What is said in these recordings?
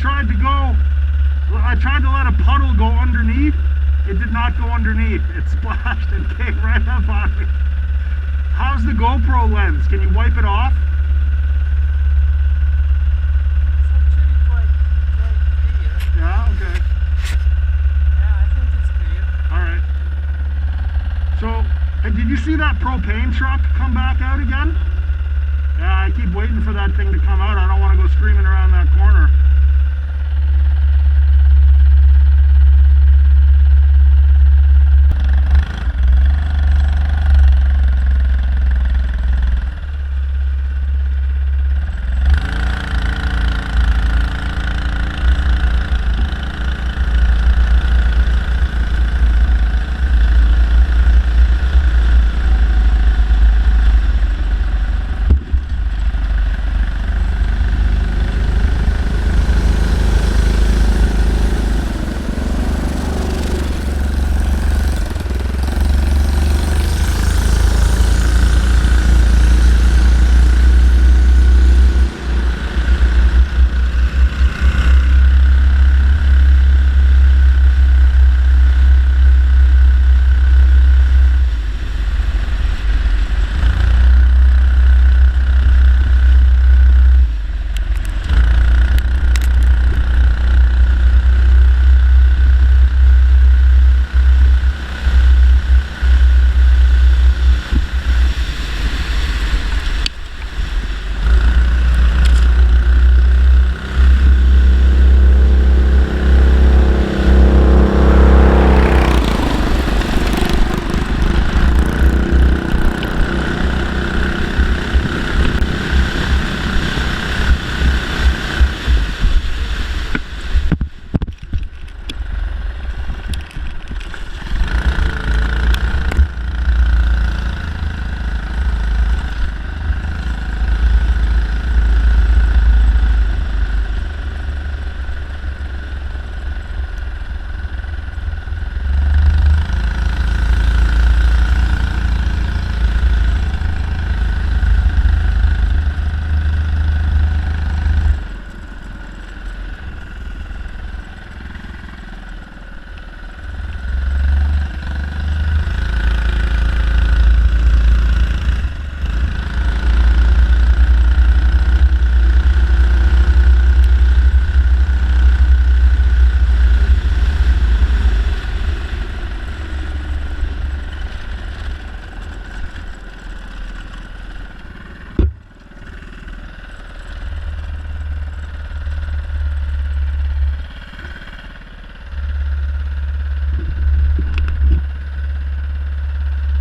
tried to let a puddle go underneath. It did not go underneath. It splashed and came right up on me. How's the GoPro lens? Can you wipe it off? It's actually quite clear. Yeah, okay. Yeah, I think it's clear. Alright. So, hey, did you see that propane truck come back out again? Yeah, I keep waiting for that thing to come out. I don't want to go screaming around that corner.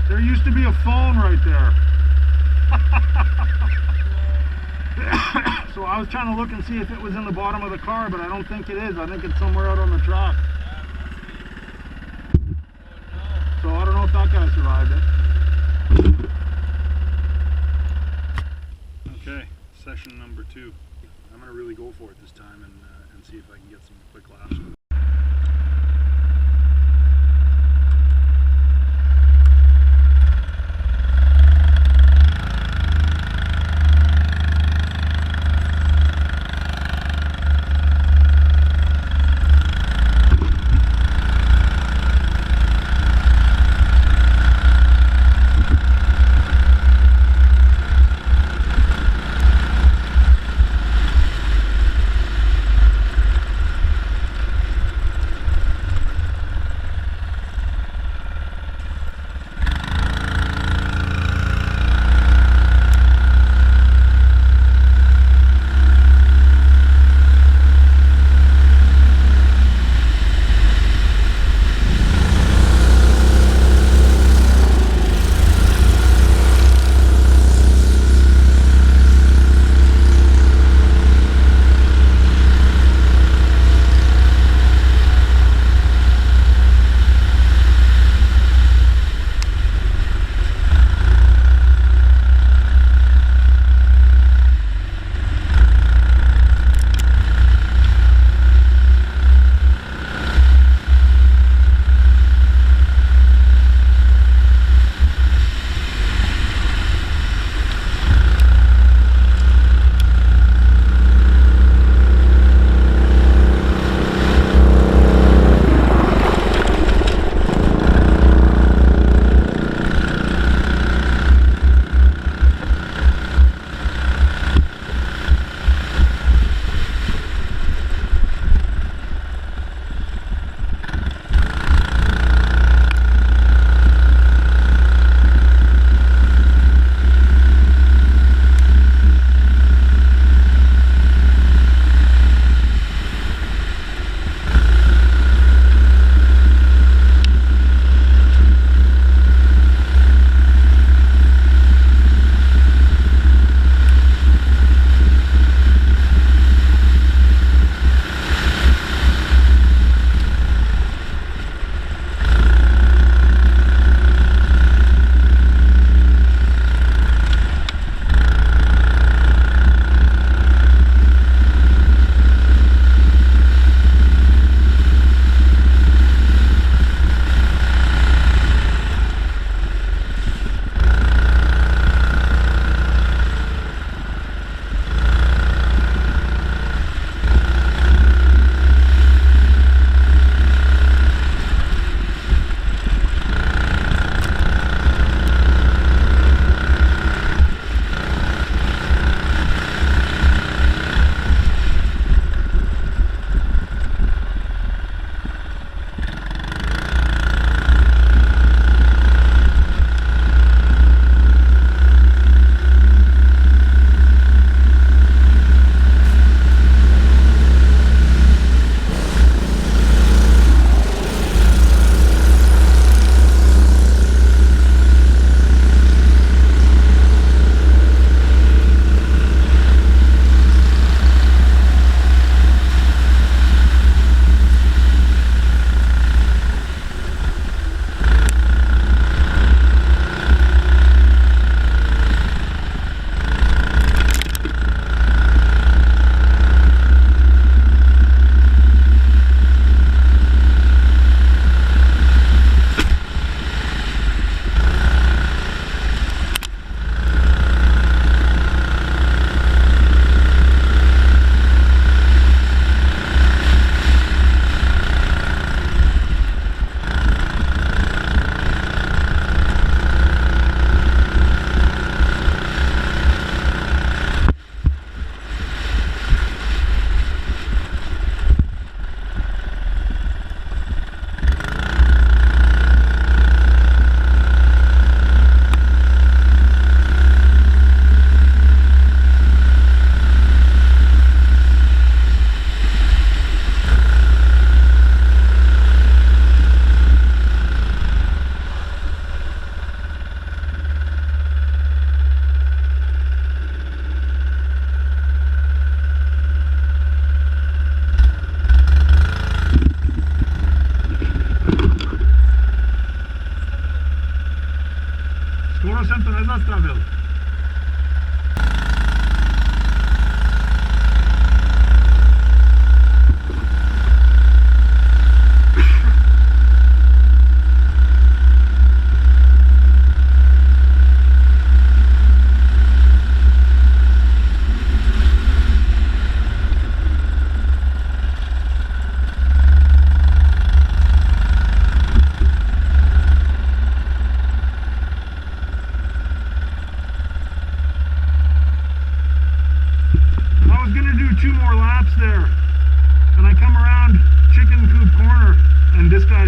There used to be a phone right there. So I was trying to look and see if it was in the bottom of the car, but I don't think it is. I think it's somewhere out on the track. So I don't know if that guy survived it. Okay, session number 2. I'm going to really go for it this time and see if I can get some quick laughs.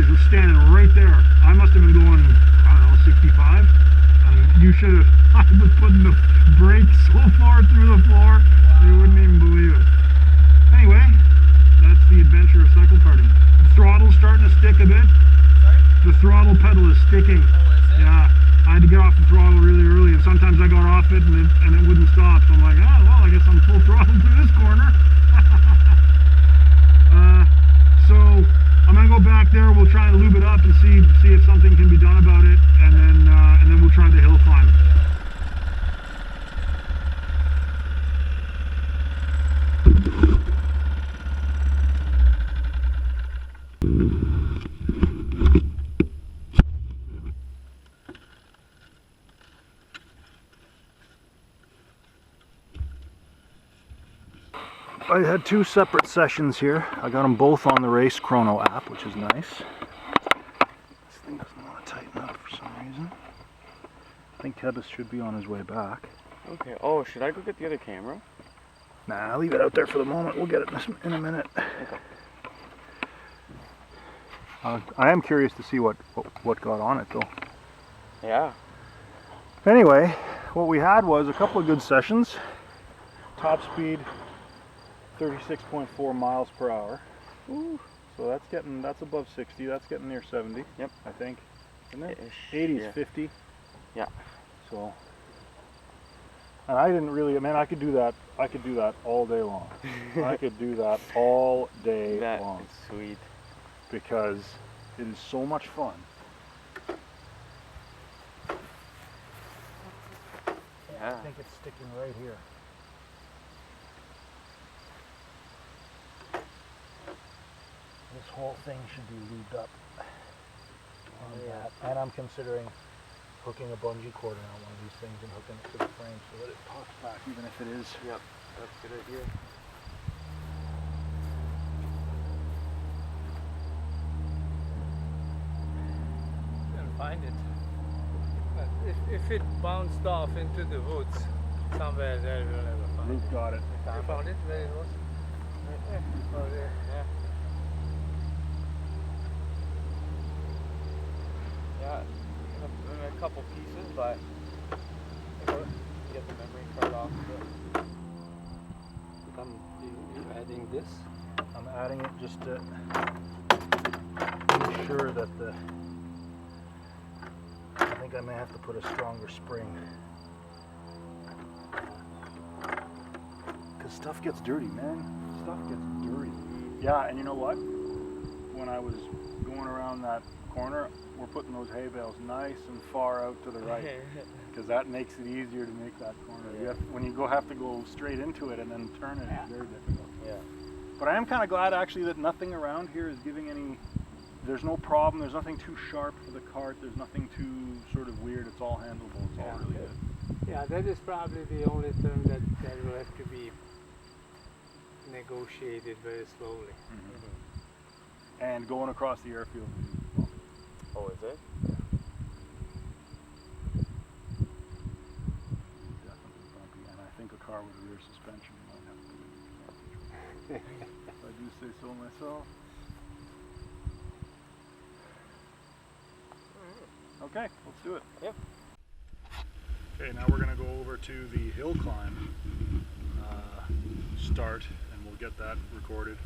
guys were standing right there. I must have been going, I don't know, 65. And you should have, I was putting the brake so far through the floor, you wouldn't even believe it. Anyway, that's the adventure of cycle karting. The throttle's starting to stick a bit. Sorry? The throttle pedal is sticking. Oh, is it? Yeah, I had to get off the throttle really early, and sometimes I got off it and it wouldn't stop. So I'm like, oh, well, I guess I'm full throttle through this corner. So I'm gonna go back there. We'll try and lube it up and see if something can be done about it, and then we'll try the hill climb. I had two separate sessions here. I got them both on the Race Chrono app, which is nice. This thing doesn't want to tighten up for some reason. I think Kebis should be on his way back. Okay. Oh, should I go get the other camera? Nah, leave it out there for the moment. We'll get it in a minute. Okay. I am curious to see what got on it, though. Yeah. Anyway, what we had was a couple of good sessions. Top speed 36.4 miles per hour. Ooh. So that's above 60. That's getting near 70. Yep. I think. Isn't it? Ish, 80's yeah. 50. Yeah. So. And I didn't really. Man, I could do that all day long. I could do that all day long. That's sweet. Because it is so much fun. Yeah. I think it's sticking right here. This whole thing should be lubed up on that. And I'm considering hooking a bungee cord around one of these things and hooking it to the frame so that it pops back, even if it is. Yep. That's a good idea. Couldn't find it. But if it bounced off into the woods somewhere there, we'll never find Luke it. got it. You found it where it was? Right there. Oh, there. Yeah. Yeah. A couple pieces, but get the memory card off. You adding this? I'm adding it just to make sure that I think I may have to put a stronger spring. Because stuff gets dirty, man. Stuff gets dirty. Yeah, and you know what? When I was going around that corner, we're putting those hay bales nice and far out to the right. Because that makes it easier to make that corner. Yeah. When you have to go straight into it and then turn it, it's very difficult. Yeah. But I am kind of glad actually that nothing around here is giving any, there's no problem, there's nothing too sharp for the cart, there's nothing too sort of weird, it's all handleable, it's all really good. Yeah, that is probably the only term that will have to be negotiated very slowly. Mm-hmm. And going across the airfield. Well, Oh, is it? definitely bumpy, and I think a car with a rear suspension might have to be if I do say so myself. Okay, let's do it. Yep. Okay, now we're going to go over to the hill climb start, and we'll get that recorded.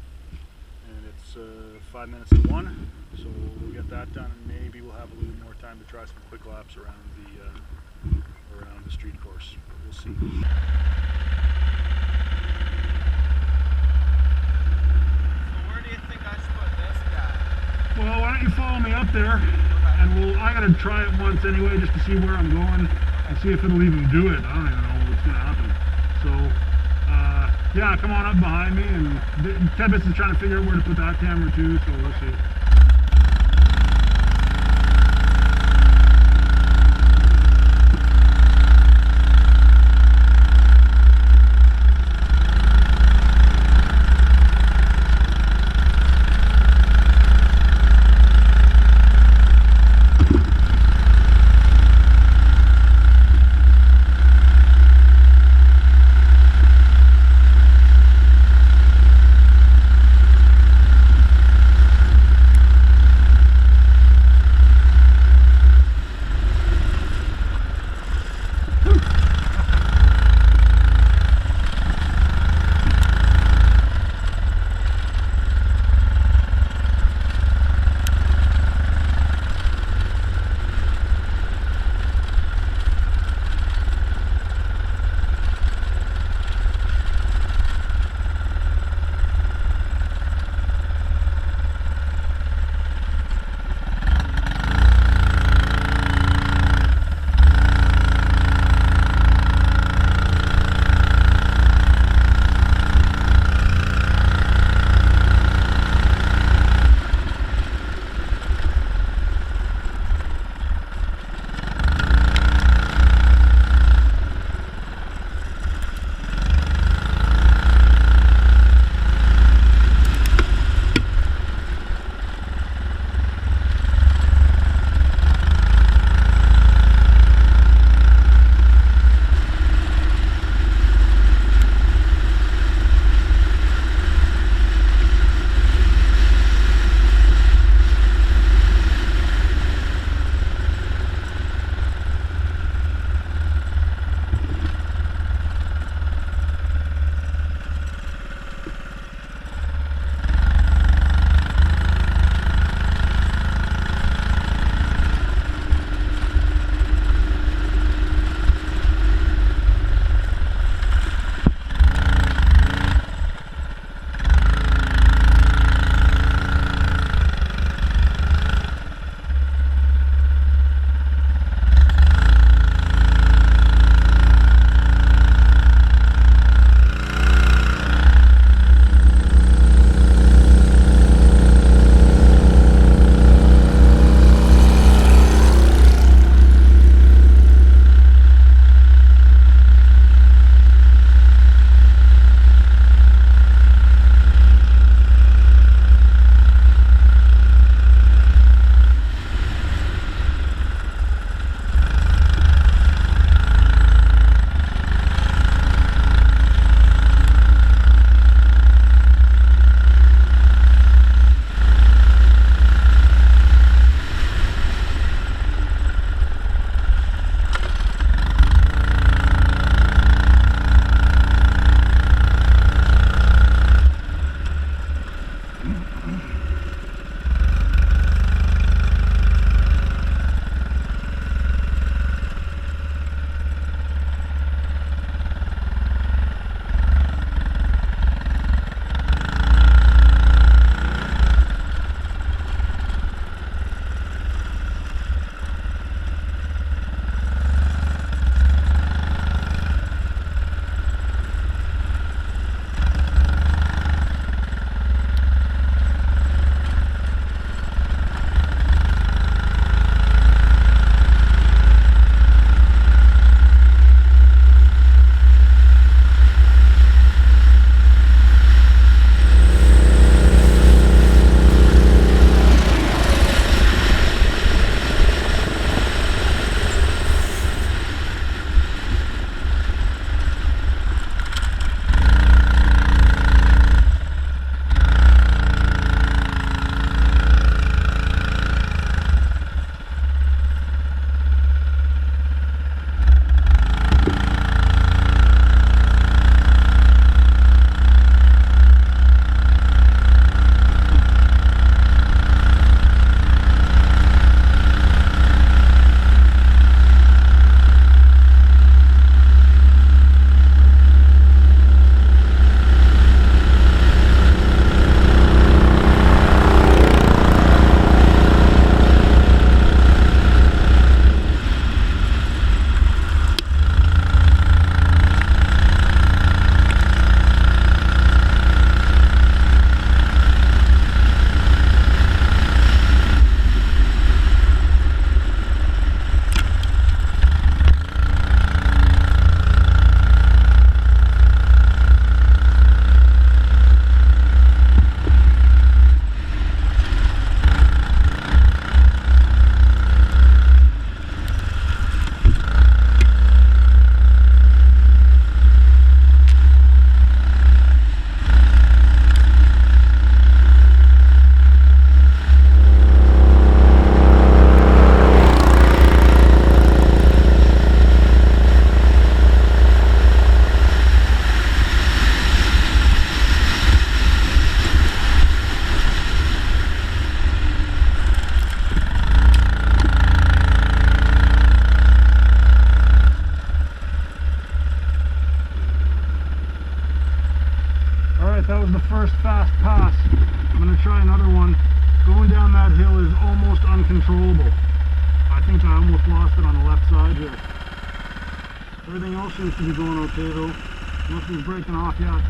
And it's 5 minutes to 1, so we'll get that done, and maybe we'll have a little more time to try some quick laps around the street course. We'll see. Well, why don't you follow me up there, and I gotta try it once anyway, just to see where I'm going, and see if it'll even do it. I don't even know what's gonna happen. So, yeah, come on up behind me, and Kebis is trying to figure out where to put that camera too, so we'll see. last pass. I'm going to try another one. Going down that hill is almost uncontrollable. I think I almost lost it on the left side here. Everything else seems to be going okay though. Nothing's breaking off yet.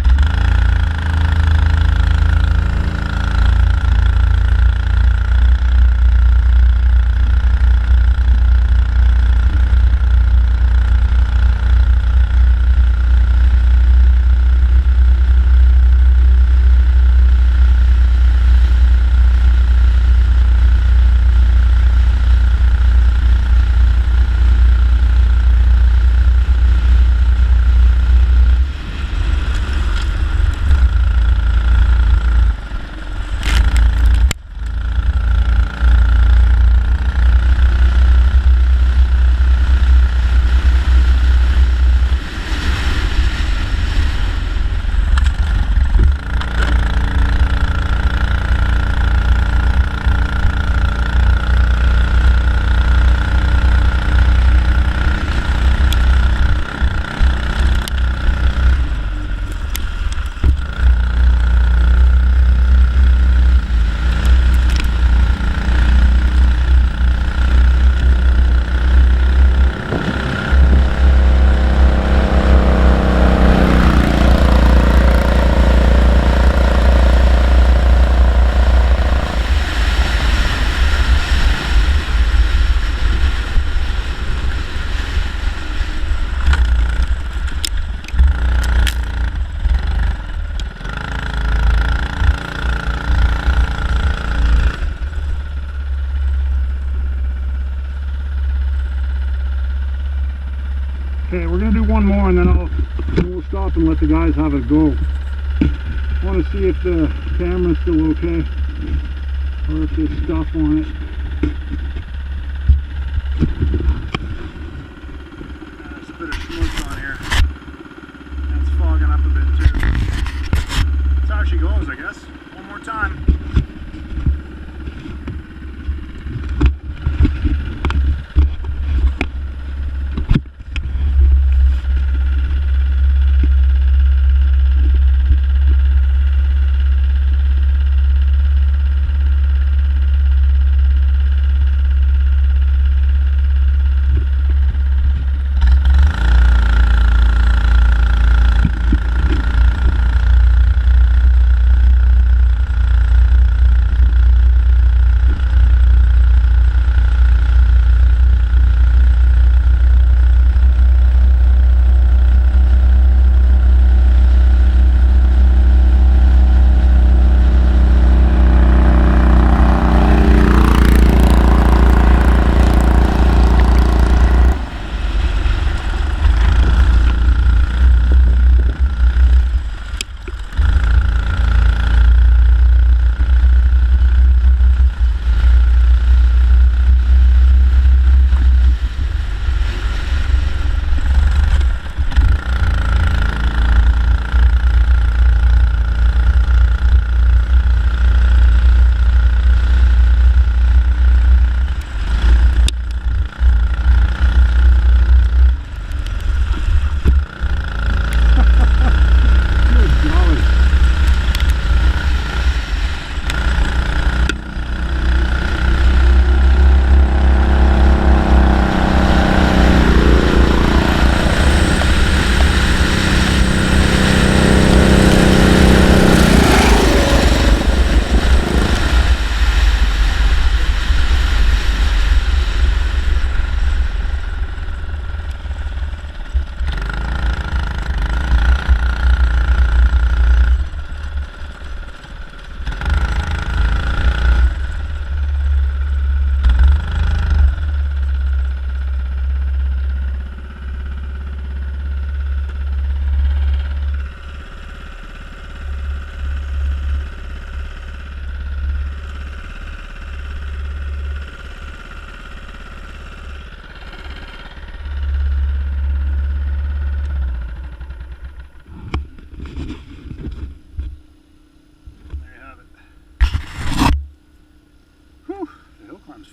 Okay, we're going to do one more and then we'll stop and let the guys have a go. I want to see if the camera's still okay or if there's stuff on it. There's a bit of smoke on here. That's fogging up a bit too. That's how she goes, I guess. One more time.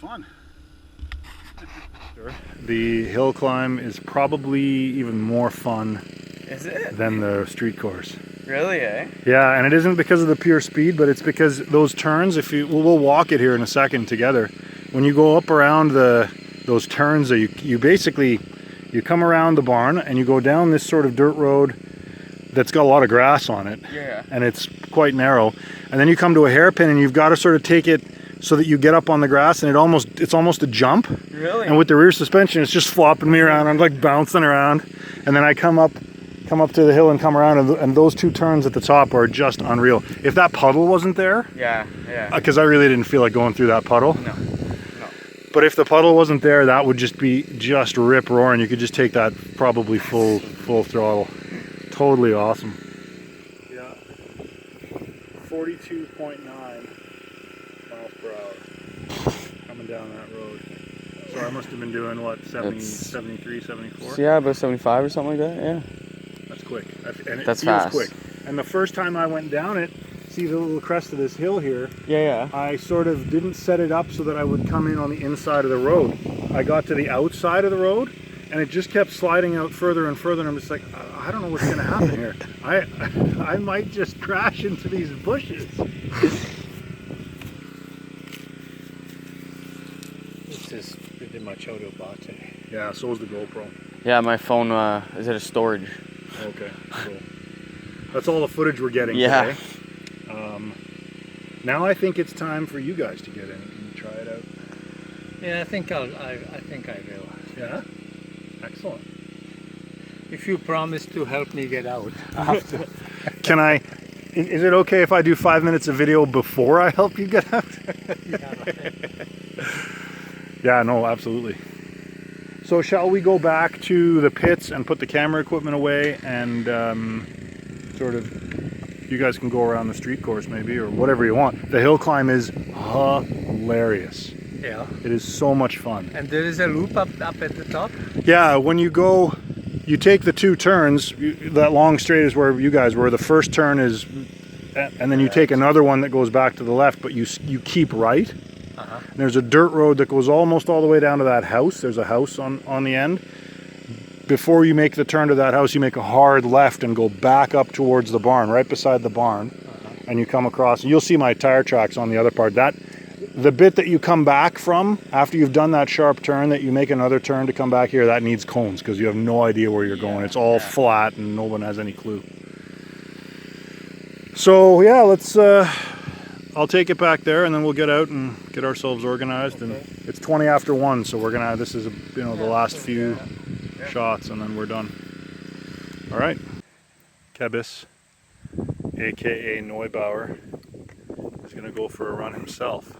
Fun. The hill climb is probably even more fun Is it? than the street course. Really, eh? Yeah, and it isn't because of the pure speed, but it's because those turns, we'll walk it here in a second together. When you go up around those turns, you basically, you come around the barn and you go down this sort of dirt road that's got a lot of grass on it. Yeah. And it's quite narrow. And then you come to a hairpin and you've got to sort of take it so that you get up on the grass, and it's almost a jump. Really? And with the rear suspension, it's just flopping me around. I'm like bouncing around. And then I come up to the hill and come around, and those two turns at the top are just unreal. If that puddle wasn't there, Yeah. because I really didn't feel like going through that puddle. No. But if the puddle wasn't there, that would just be rip roaring. You could just take that probably full throttle. Totally awesome. Yeah. 42.9 miles per hour coming down that road. So I must have been doing what, 70, 73, 74? Yeah, about 75 or something like that. Yeah. That's quick. And it That's feels fast. quick. And the first time I went down it, see the little crest of this hill here, Yeah. I sort of didn't set it up so that I would come in on the inside of the road. I got to the outside of the road and it just kept sliding out further and further, and I'm just like, I don't know what's going to happen here. I might just crash into these bushes. This is pretty much autobot. Yeah, so is the GoPro. Yeah, my phone is at a storage. Okay, cool. That's all the footage we're getting Yeah. today. Now I think it's time for you guys to get in and try it out. Yeah, I think I will. Yeah? Excellent. If you promise to help me get out. Can I, is it okay if I do 5 minutes of video before I help you get out? Yeah, no, absolutely. So shall we go back to the pits and put the camera equipment away, and sort of, you guys can go around the street course maybe, or whatever you want. The hill climb is hilarious. Yeah. It is so much fun. And there is a loop up at the top? Yeah, when you go, you take the two turns, that long straight is where you guys were. The first turn is, and then you take another one that goes back to the left, but you keep right. Uh-huh. And there's a dirt road that goes almost all the way down to that house. There's a house on the end. Before you make the turn to that house, you make a hard left and go back up towards the barn, right beside the barn. Uh-huh. And you come across, you'll see my tire tracks on the other part. The bit that you come back from, after you've done that sharp turn, that you make another turn to come back here, that needs cones because you have no idea where you're going. It's all flat and no one has any clue. So yeah, let's, I'll take it back there and then we'll get out and get ourselves organized. And it's 20 after 1, so we're gonna, this is, the last few shots and then we're done. All right. Kebis, aka Neubauer, is gonna go for a run himself.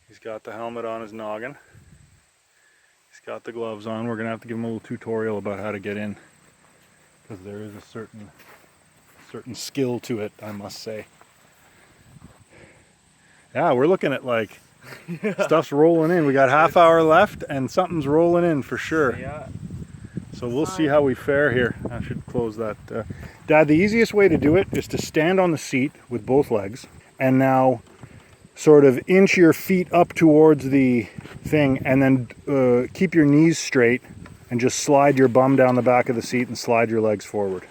He's got the helmet on his noggin. He's got the gloves on. We're gonna have to give him a little tutorial about how to get in, because there is a certain skill to it, I must say. Yeah, we're looking at like stuff's rolling in. We got half hour left and something's rolling in for sure. Yeah. So we'll see how we fare here. I should close that. Dad, the easiest way to do it is to stand on the seat with both legs and now sort of inch your feet up towards the thing, and then keep your knees straight and just slide your bum down the back of the seat and slide your legs forward.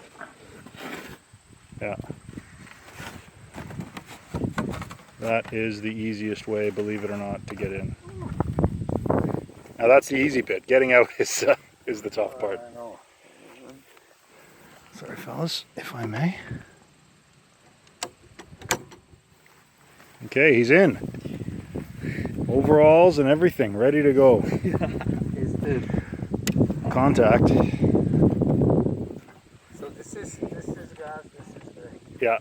Yeah. That is the easiest way, believe it or not, to get in. Now that's the easy bit. Getting out is the tough part. I know. Sorry fellas, if I may. Okay, he's in. Overalls and everything, ready to go. Is the Contact. so this is gas, this is brake. Yeah.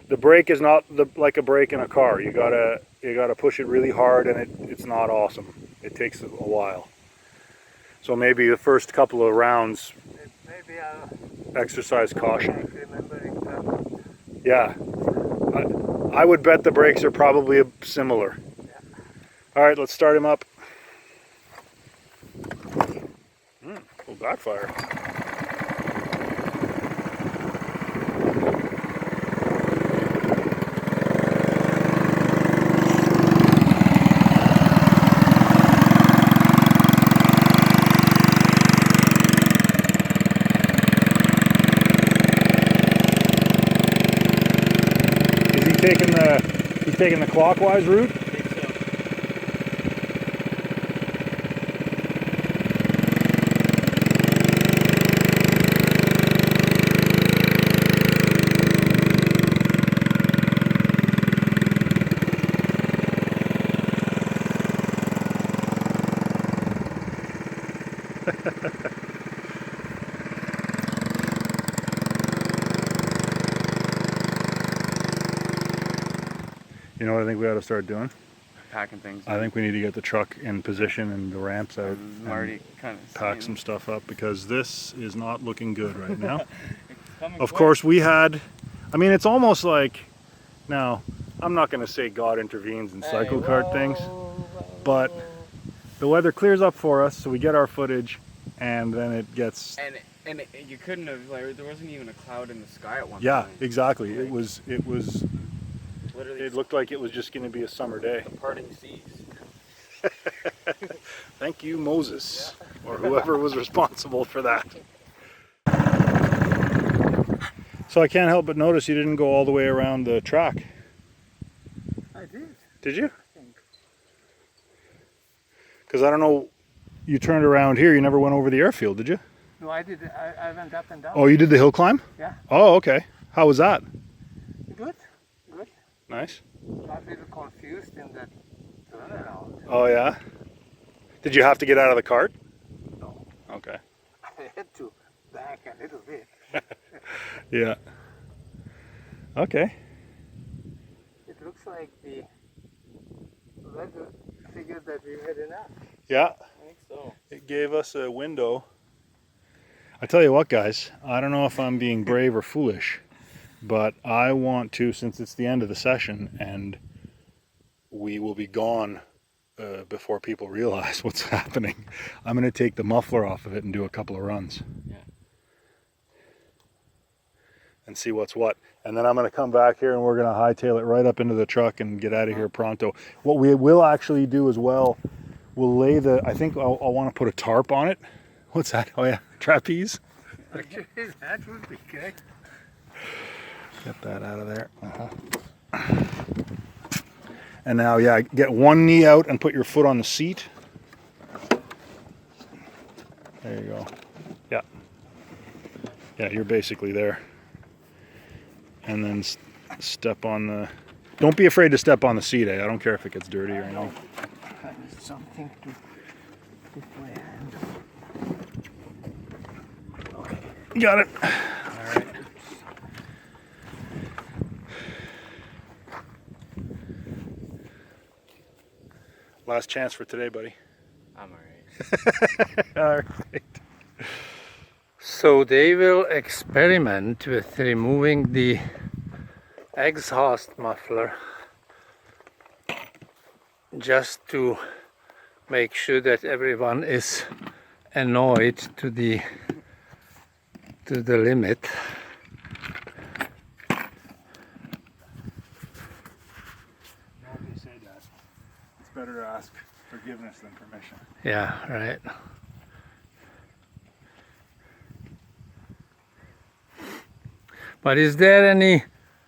The brake is not like a brake in a car. You gotta push it really hard, and it's not awesome. It takes a while. So maybe the first couple of rounds, Maybe I'll exercise caution. remembering that. Yeah. I would bet the brakes are probably similar. Yeah. All right, let's start him up. Full backfire. taking the clockwise route? I think so. You know what I think we ought to start doing? Packing things. I think we need to get the truck in position and the ramps out I'm already and kind of pack some stuff up because this is not looking good right now. It's coming Of quick. course, we had, I mean, it's almost like, now, I'm not going to say God intervenes in Cyclekart things, but the weather clears up for us, so we get our footage, and then it gets... And you couldn't have, like, there wasn't even a cloud in the sky at one Yeah, point. exactly. Like, it was, literally it looked like it was just going to be a summer day. parting seas. Thank you, Moses, or whoever was responsible for that. So I can't help but notice you didn't go all the way around the track. I did. Did you? I think. Because I don't know, you turned around here, you never went over the airfield, did you? No, I did. I went up and down. Oh, you did the hill climb? Yeah. Oh, okay. How was that? Good. Good. Nice. I'm a little confused in that turnaround. Oh, yeah? Did you have to get out of the cart? No. Okay. I had to back a little bit. Yeah. Okay. It looks like the weather figured that we had enough. Yeah. I think so. It gave us a window. I tell you what, guys, I don't know if I'm being brave or foolish, but I want to, since it's the end of the session and we will be gone before people realize what's happening, I'm going to take the muffler off of it and do a couple of runs. Yeah. And see what's what. And then I'm going to come back here and we're going to hightail it right up into the truck and get out of here pronto. What we will actually do as well, we'll lay the, I think I'll want to put a tarp on it. What's that? Oh yeah, trapeze. Actually, that would be good. Get that out of there. And now, yeah, get one knee out and put your foot on the seat. There you go. Yeah. Yeah, you're basically there. And then step on the... Don't be afraid to step on the seat, eh? I don't care if it gets dirty or anything. I need something to put my hand on. Okay. Got it. All right. Last chance for today, buddy. I'm alright. All right. So they will experiment with removing the exhaust muffler just to make sure that everyone is annoyed to the limit. Nobody say that. It's better to ask forgiveness than permission. Yeah, right. But is there any...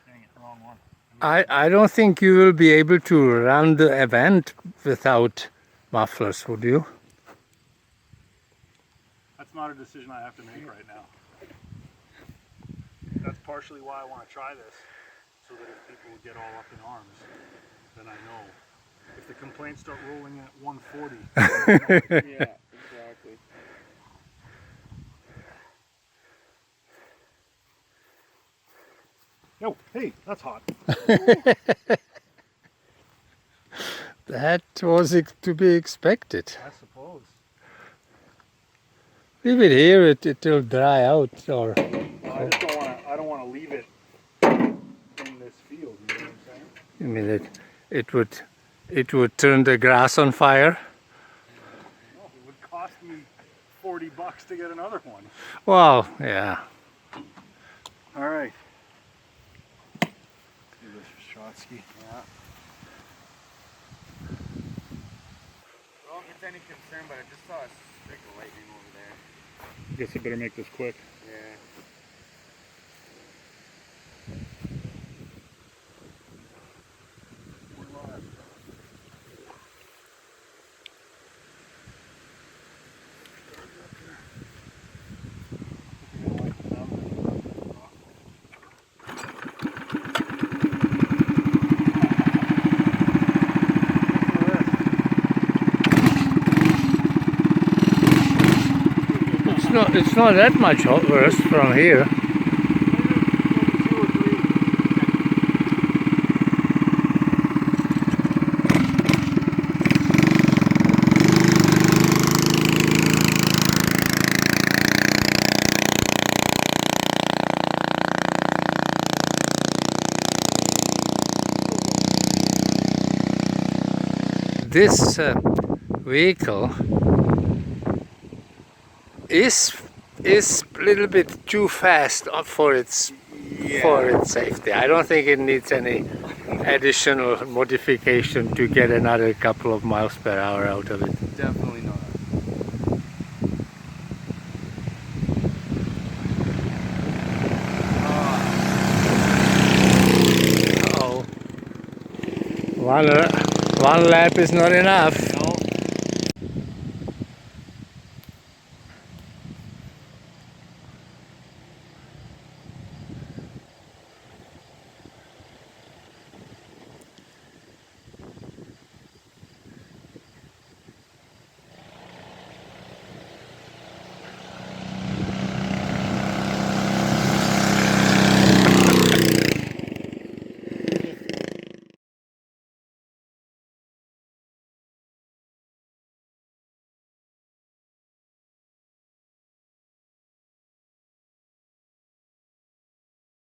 Dang it, wrong one. I don't think you will be able to run the event without mufflers, would you? That's not a decision I have to make right now. That's partially why I want to try this, so that if people get all up in arms, then I know. If the complaints start rolling in at 140, Yeah, exactly. no, hey, that's hot. That was to be expected. I suppose. Leave it here, it will dry out, or... I just don't want to. I don't want to leave it in this field. You know what I'm saying? You mean it would turn the grass on fire? No, it would cost me $40 to get another one. Well, yeah. All right. Do this for Shotsky. Yeah. Well, if it's any concern, but I just saw a streak of lightning over there. Guess I better make this quick. Yeah. It's not that much worse from here. This vehicle is a little bit too fast for its safety. I don't think it needs any additional modification to get another couple of miles per hour out of it. Definitely not. Oh, one lap is not enough.